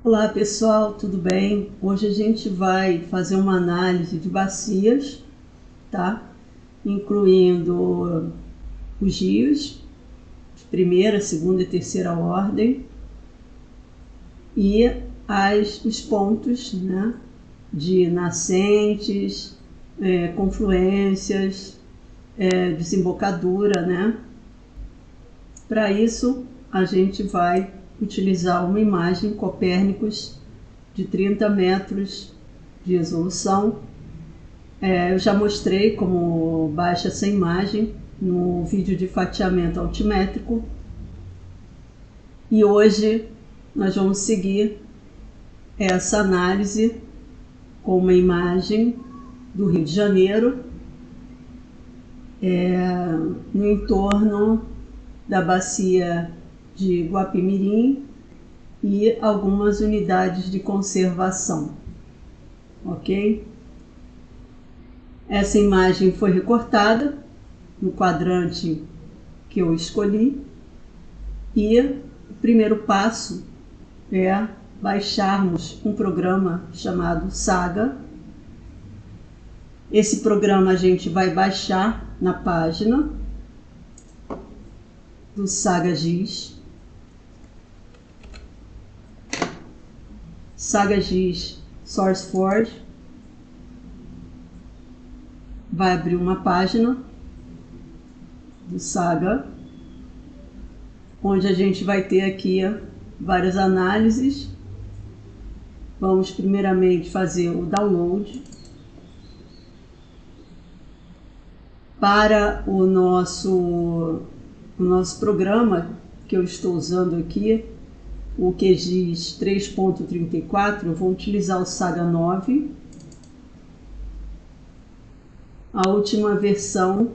Olá pessoal, tudo bem? Hoje a gente vai fazer uma análise de bacias, tá? Incluindo os rios de primeira, segunda e terceira ordem e os pontos, né, de nascentes, confluências, desembocadura, né? Para isso a gente vai utilizar uma imagem Copérnicus de 30 metros de resolução. Eu já mostrei como baixa essa imagem no vídeo de fatiamento altimétrico e hoje nós vamos seguir essa análise com uma imagem do Rio de Janeiro no entorno da bacia de Guapimirim e algumas unidades de conservação, ok? Essa imagem foi recortada no quadrante que eu escolhi e o primeiro passo é baixarmos um programa chamado Saga. Esse programa a gente vai baixar na página do SagaGIS. SagaGIS SourceForge. Vai abrir uma página do Saga, onde a gente vai ter aqui várias análises. Vamos primeiramente fazer o download. Para o nosso programa que eu estou usando aqui, o QGIS 3.34, eu vou utilizar o Saga 9, a última versão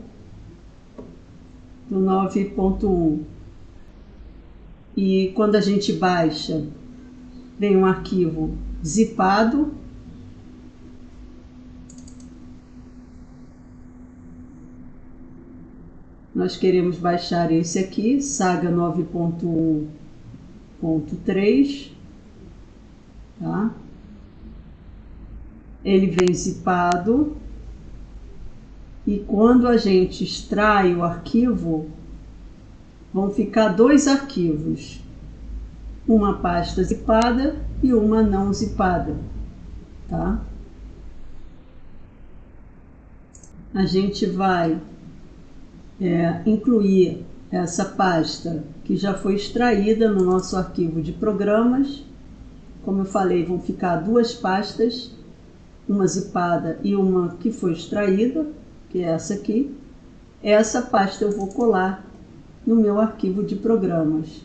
do 9.1. E quando a gente baixa, vem um arquivo zipado. Nós queremos baixar esse aqui, Saga 9.1.3, tá? Ele vem zipado e quando a gente extrai o arquivo, vão ficar dois arquivos, uma pasta zipada e uma não zipada, tá? A gente vai incluir essa pasta que já foi extraída no nosso arquivo de programas. Como eu falei, vão ficar duas pastas, uma zipada e uma que foi extraída, que é essa aqui. Essa pasta eu vou colar no meu arquivo de programas,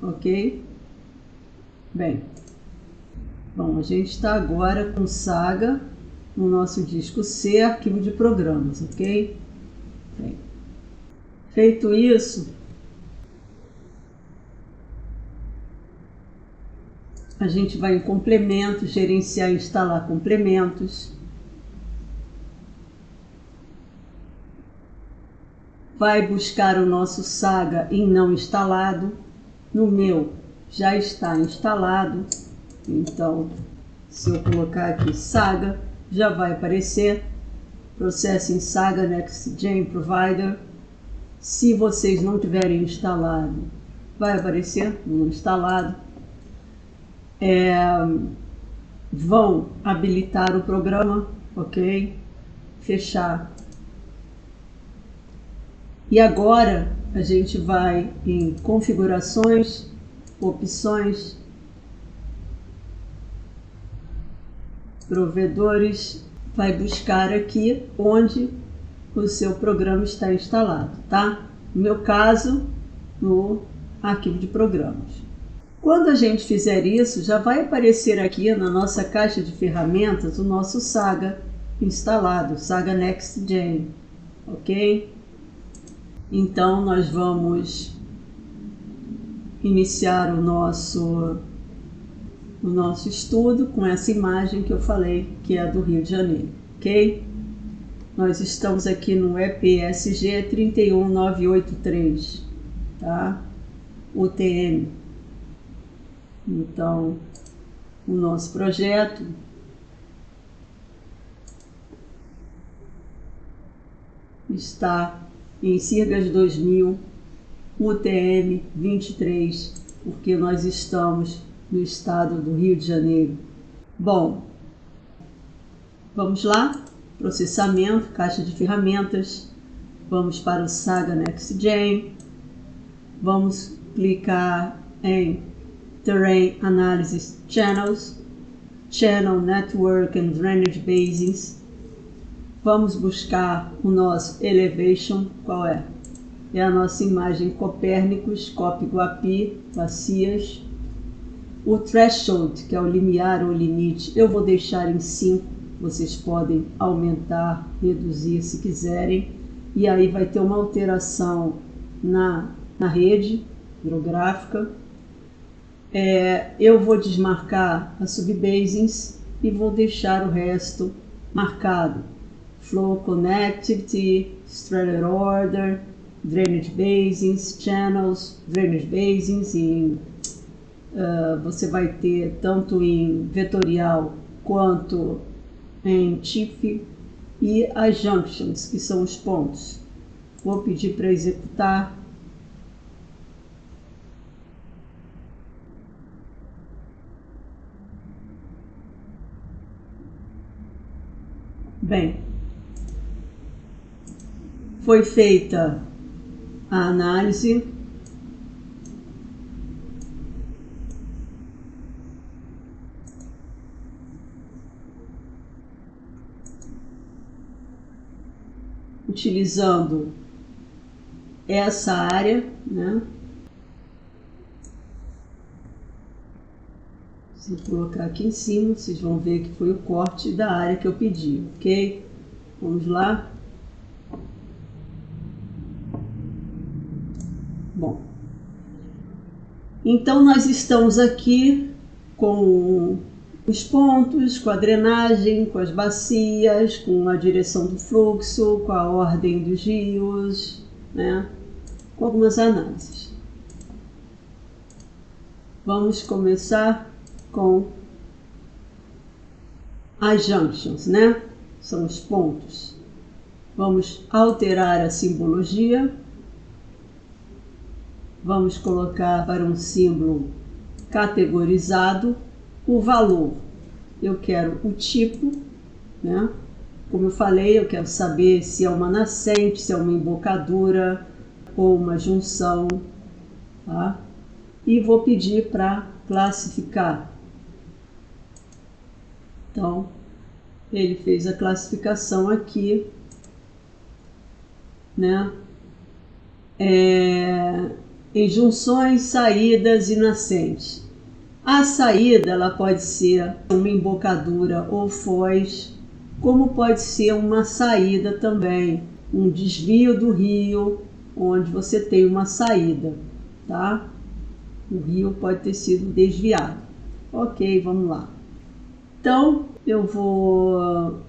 ok? Bem, a gente está agora com Saga no nosso disco C, arquivo de programas, ok? Bem, feito isso, a gente vai em complementos, gerenciar e instalar complementos. Vai buscar o nosso Saga em não instalado. No meu já está instalado, então se eu colocar aqui Saga, já vai aparecer Processing Saga NextGen Provider. Se vocês não tiverem instalado, vai aparecer no instalado. Vão habilitar o programa, ok? Fechar. E agora a gente vai em configurações, opções, provedores, vai buscar aqui onde o seu programa está instalado, tá? No meu caso, no arquivo de programas. Quando a gente fizer isso, já vai aparecer aqui na nossa caixa de ferramentas o nosso Saga instalado, Saga NextGen, ok? Então nós vamos iniciar o nosso estudo com essa imagem que eu falei, que é a do Rio de Janeiro, ok? Nós estamos aqui no EPSG 31983, tá? UTM. Então, o nosso projeto. Está em Sirgas 2000, UTM 23, porque nós estamos no estado do Rio de Janeiro. Bom, vamos lá, processamento, caixa de ferramentas, vamos para o Saga NextGen, vamos clicar em Terrain Analysis Channels, Channel Network and Drainage Basins, vamos buscar o nosso Elevation, qual é? É a nossa imagem Copérnicus, Cop-Guapi, bacias. O Threshold, que é o limiar ou limite, eu vou deixar em 5, vocês podem aumentar, reduzir se quiserem, e aí vai ter uma alteração na rede hidrográfica. Eu vou desmarcar as subbasins e vou deixar o resto marcado. Flow Connectivity, Strata Order, Drainage Basins, Channels, Drainage Basins, e você vai ter tanto em vetorial quanto em TIFF, e as junctions, que são os pontos. Vou pedir para executar. Bem, foi feita a análise. Utilizando essa área, né? Se eu colocar aqui em cima, vocês vão ver que foi o corte da área que eu pedi, ok? Vamos lá. Bom, então nós estamos aqui com os pontos, com a drenagem, com as bacias, com a direção do fluxo, com a ordem dos rios, né? Com algumas análises. Vamos começar com as junctions, né? São os pontos. Vamos alterar a simbologia. Vamos colocar para um símbolo categorizado o valor. Eu quero o tipo, né? Como eu falei, eu quero saber se é uma nascente, se é uma embocadura ou uma junção, tá? E vou pedir para classificar. Então, ele fez a classificação aqui, né? Em junções, saídas e nascentes. A saída, ela pode ser uma embocadura ou foz, como pode ser uma saída também, um desvio do rio, onde você tem uma saída, tá? O rio pode ter sido desviado. Ok, vamos lá. Então, eu vou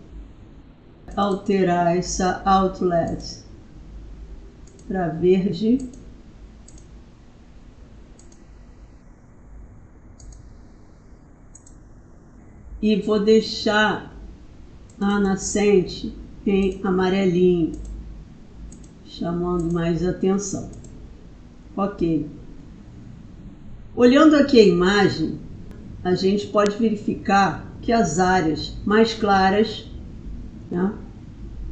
alterar essa outlet para verde. E vou deixar a nascente em amarelinho, chamando mais atenção. Ok. Olhando aqui a imagem, a gente pode verificar que as áreas mais claras, né,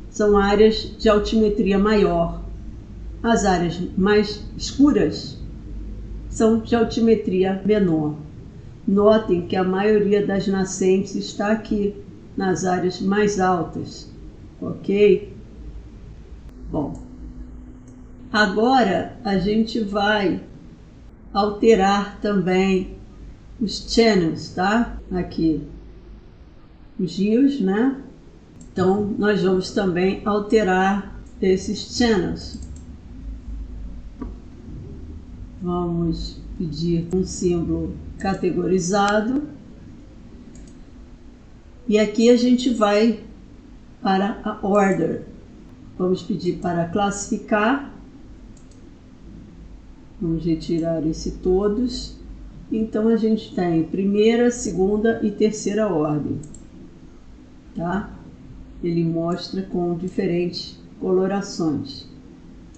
são áreas de altimetria maior. As áreas mais escuras são de altimetria menor. Notem que a maioria das nascentes está aqui, nas áreas mais altas, ok? Bom, agora a gente vai alterar também os channels, tá? Aqui, os rios, né? Então, nós vamos também alterar esses channels. Vamos pedir um símbolo categorizado. E aqui a gente vai para a order. Vamos pedir para classificar. Vamos retirar esse todos. Então a gente tem primeira, segunda e terceira ordem, tá? Ele mostra com diferentes colorações.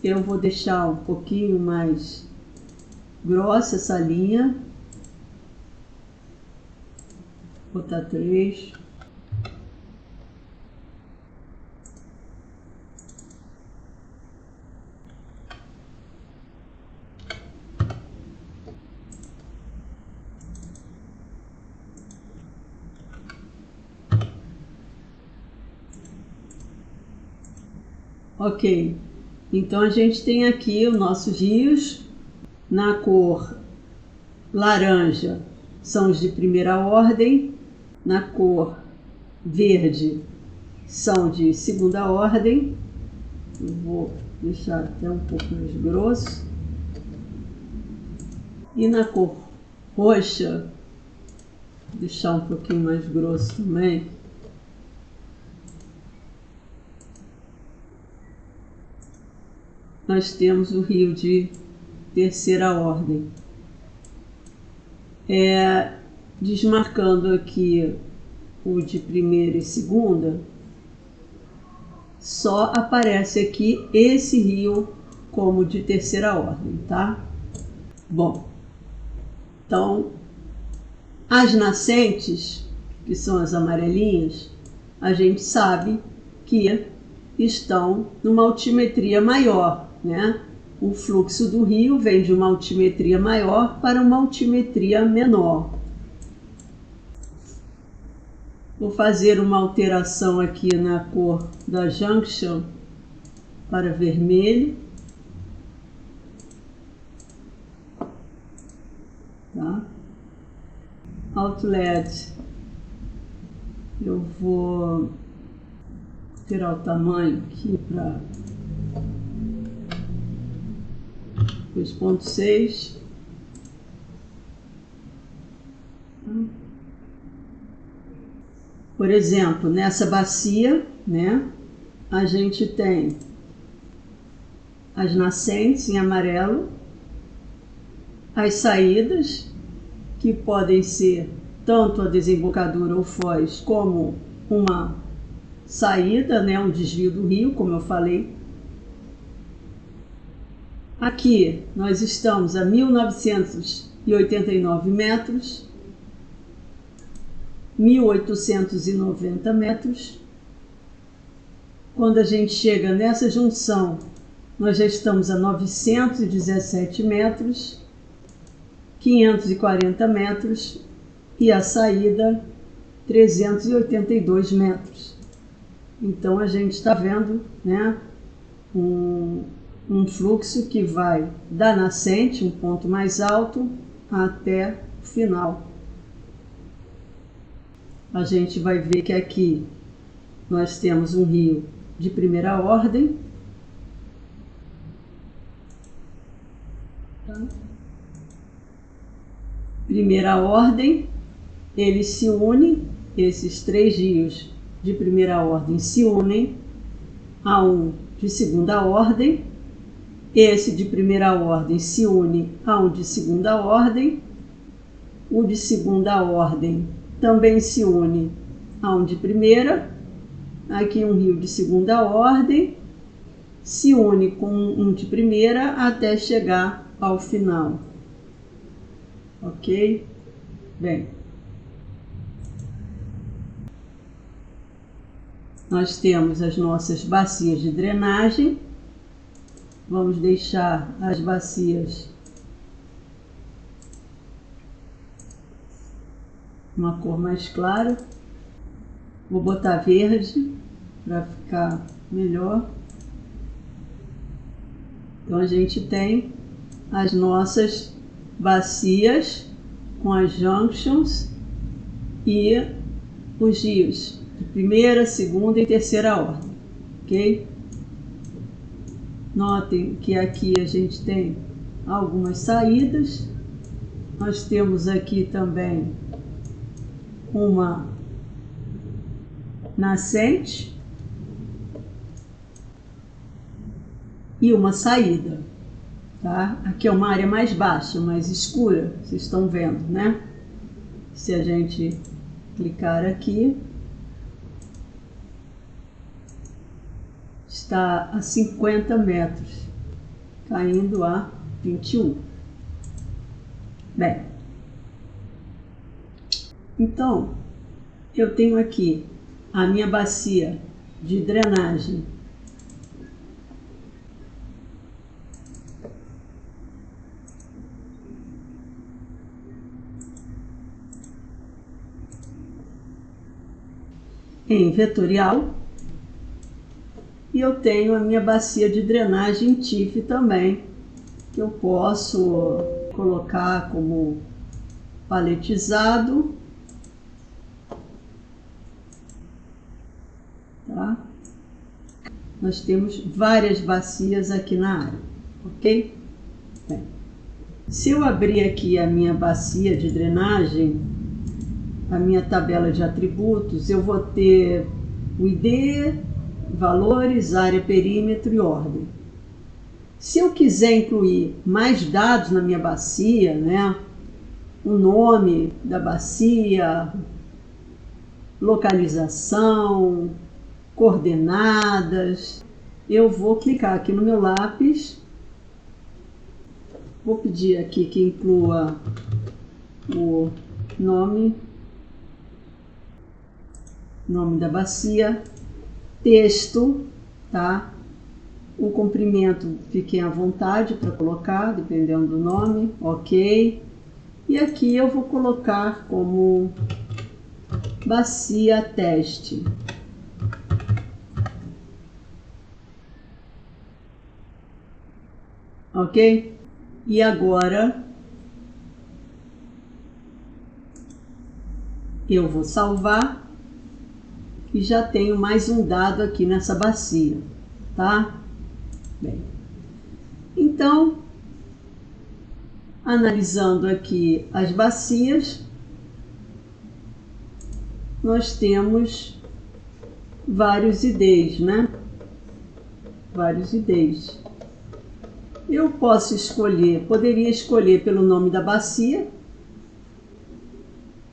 Eu vou deixar um pouquinho mais grossa essa linha, vou botar 3. Ok, então a gente tem aqui os nossos rios na cor laranja, são os de primeira ordem, na cor verde são de segunda ordem. Eu vou deixar até um pouco mais grosso. E na cor roxa, vou deixar um pouquinho mais grosso também. Nós temos o rio de terceira ordem. Desmarcando aqui o de primeira e segunda, só aparece aqui esse rio como de terceira ordem, tá? Bom, então as nascentes, que são as amarelinhas, a gente sabe que estão numa altimetria maior, né? O fluxo do rio vem de uma altimetria maior para uma altimetria menor. Vou fazer uma alteração aqui na cor da junction para vermelho. Tá? Outlet, eu vou alterar o tamanho aqui para 2.6. Por exemplo, nessa bacia, né, a gente tem as nascentes em amarelo, as saídas, que podem ser tanto a desembocadura ou foz, como uma saída, né, um desvio do rio, como eu falei. Aqui nós estamos a 1989 metros, 1890 metros. Quando a gente chega nessa junção, nós já estamos a 917 metros, 540 metros e a saída 382 metros. Então a gente está vendo, né, um fluxo que vai da nascente, um ponto mais alto, até o final. A gente vai ver que aqui nós temos um rio de primeira ordem. Tá? Primeira ordem, eles se unem, esses três rios de primeira ordem se unem a um de segunda ordem. Esse de primeira ordem se une a um de segunda ordem. O de segunda ordem também se une a um de primeira. Aqui um rio de segunda ordem se une com um de primeira até chegar ao final. Ok? Bem, nós temos as nossas bacias de drenagem. Vamos deixar as bacias uma cor mais clara. Vou botar verde para ficar melhor. Então a gente tem as nossas bacias com as junctions e os rios de primeira, segunda e terceira ordem, ok? Notem que aqui a gente tem algumas saídas. Nós temos aqui também uma nascente e uma saída. tá? Aqui é uma área mais baixa, mais escura, vocês estão vendo, né? Se a gente clicar aqui, está a 50 metros, caindo a 21. Bem, então, eu tenho aqui a minha bacia de drenagem em vetorial e eu tenho a minha bacia de drenagem TIFF também, que eu posso colocar como paletizado, tá? Nós temos várias bacias aqui na área, ok? Bem, se eu abrir aqui a minha bacia de drenagem, a minha tabela de atributos, eu vou ter o ID, valores, área, perímetro e ordem. Se eu quiser incluir mais dados na minha bacia, né, o nome da bacia, localização, coordenadas, eu vou clicar aqui no meu lápis, vou pedir aqui que inclua o nome da bacia, texto, tá? O comprimento fiquem à vontade para colocar, dependendo do nome, ok. E aqui eu vou colocar como bacia teste. Ok? E agora eu vou salvar e já tenho mais um dado aqui nessa bacia, tá? Bem, então, analisando aqui as bacias, nós temos vários IDs, né? Vários IDs. Eu posso escolher, poderia escolher pelo nome da bacia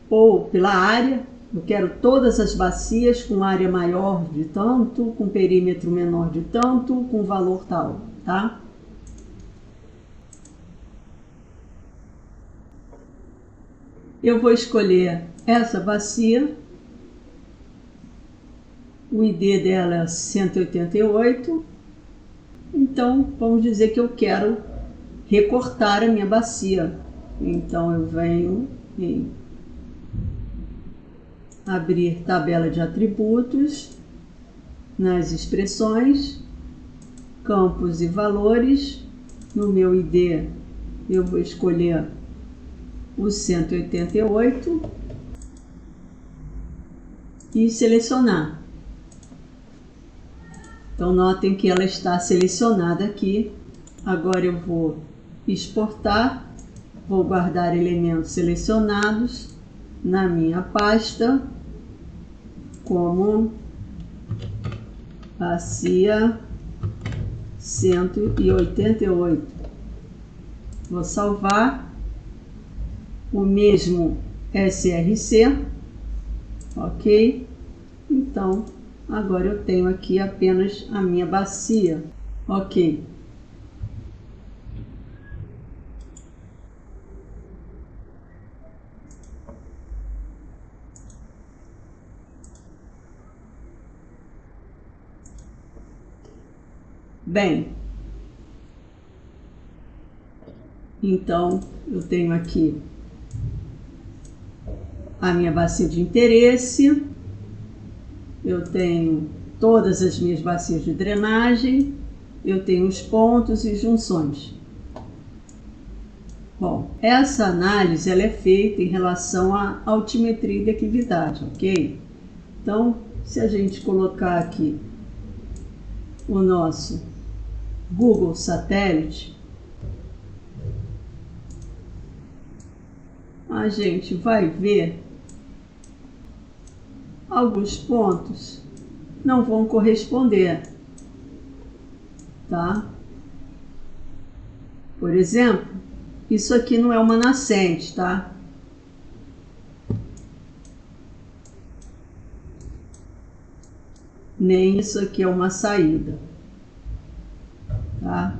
ou pela área. Eu quero todas as bacias com área maior de tanto, com perímetro menor de tanto, com valor tal, tá? Eu vou escolher essa bacia, o ID dela é 188, então vamos dizer que eu quero recortar a minha bacia. Então eu venho em abrir tabela de atributos, nas expressões, campos e valores. No meu ID eu vou escolher o 188 e selecionar. Então notem que ela está selecionada aqui. Agora eu vou exportar, vou guardar elementos selecionados na minha pasta como bacia 188. Vou salvar o mesmo SRC, ok? Então, agora eu tenho aqui apenas a minha bacia, ok? Bem, então eu tenho aqui a minha bacia de interesse, eu tenho todas as minhas bacias de drenagem, eu tenho os pontos e junções. Bom, essa análise ela é feita em relação à altimetria e declividade, ok? Então, se a gente colocar aqui o nosso Google Satélite, a gente vai ver alguns pontos não vão corresponder, tá? Por exemplo, isso aqui não é uma nascente, tá? Nem isso aqui é uma saída, tá?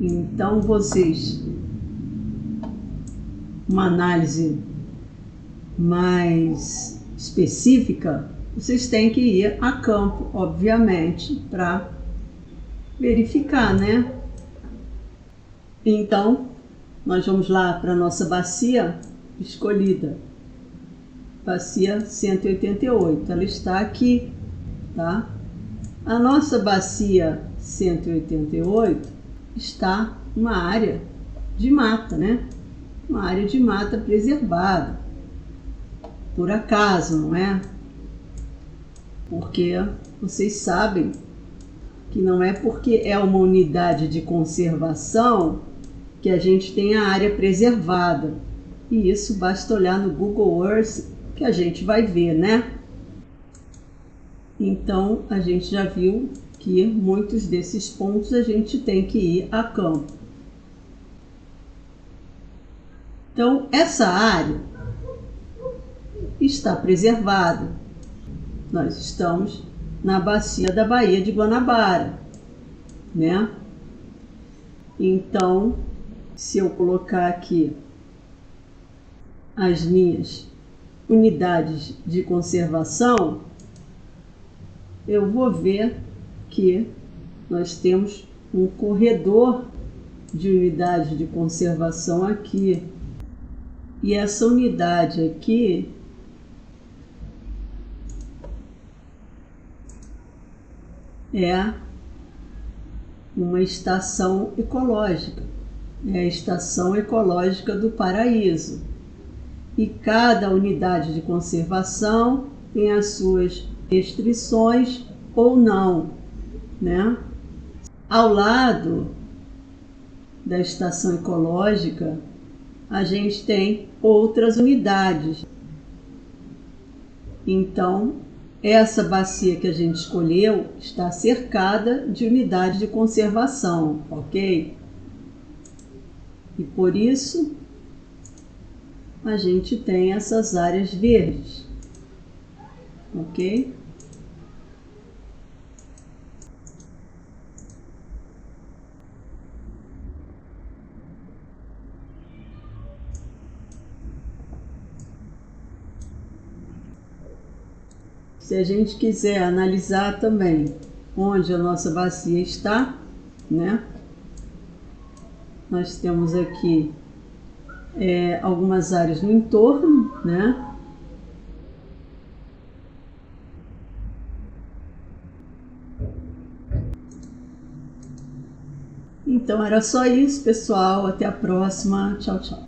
Então, uma análise mais específica, vocês têm que ir a campo, obviamente, para verificar, né? Então, nós vamos lá para a nossa bacia escolhida, bacia 188, ela está aqui, tá? A nossa bacia 188 está numa área de mata, né? Uma área de mata preservada. Por acaso, não é? Porque vocês sabem que não é porque é uma unidade de conservação que a gente tem a área preservada. E isso basta olhar no Google Earth que a gente vai ver, né? Então, a gente já viu que muitos desses pontos a gente tem que ir a campo. Então, essa área está preservada. Nós estamos na bacia da Baía de Guanabara, né? Então, se eu colocar aqui as minhas unidades de conservação, eu vou ver que nós temos um corredor de unidade de conservação aqui. E essa unidade aqui é uma estação ecológica, é a Estação Ecológica do Paraíso. E cada unidade de conservação tem as suas restrições ou não, né? Ao lado da estação ecológica, a gente tem outras unidades. Então, essa bacia que a gente escolheu está cercada de unidades de conservação, ok? E por isso, a gente tem essas áreas verdes, ok? Se a gente quiser analisar também onde a nossa bacia está, né? Nós temos aqui algumas áreas no entorno, né? Então era só isso, pessoal. Até a próxima. Tchau, tchau.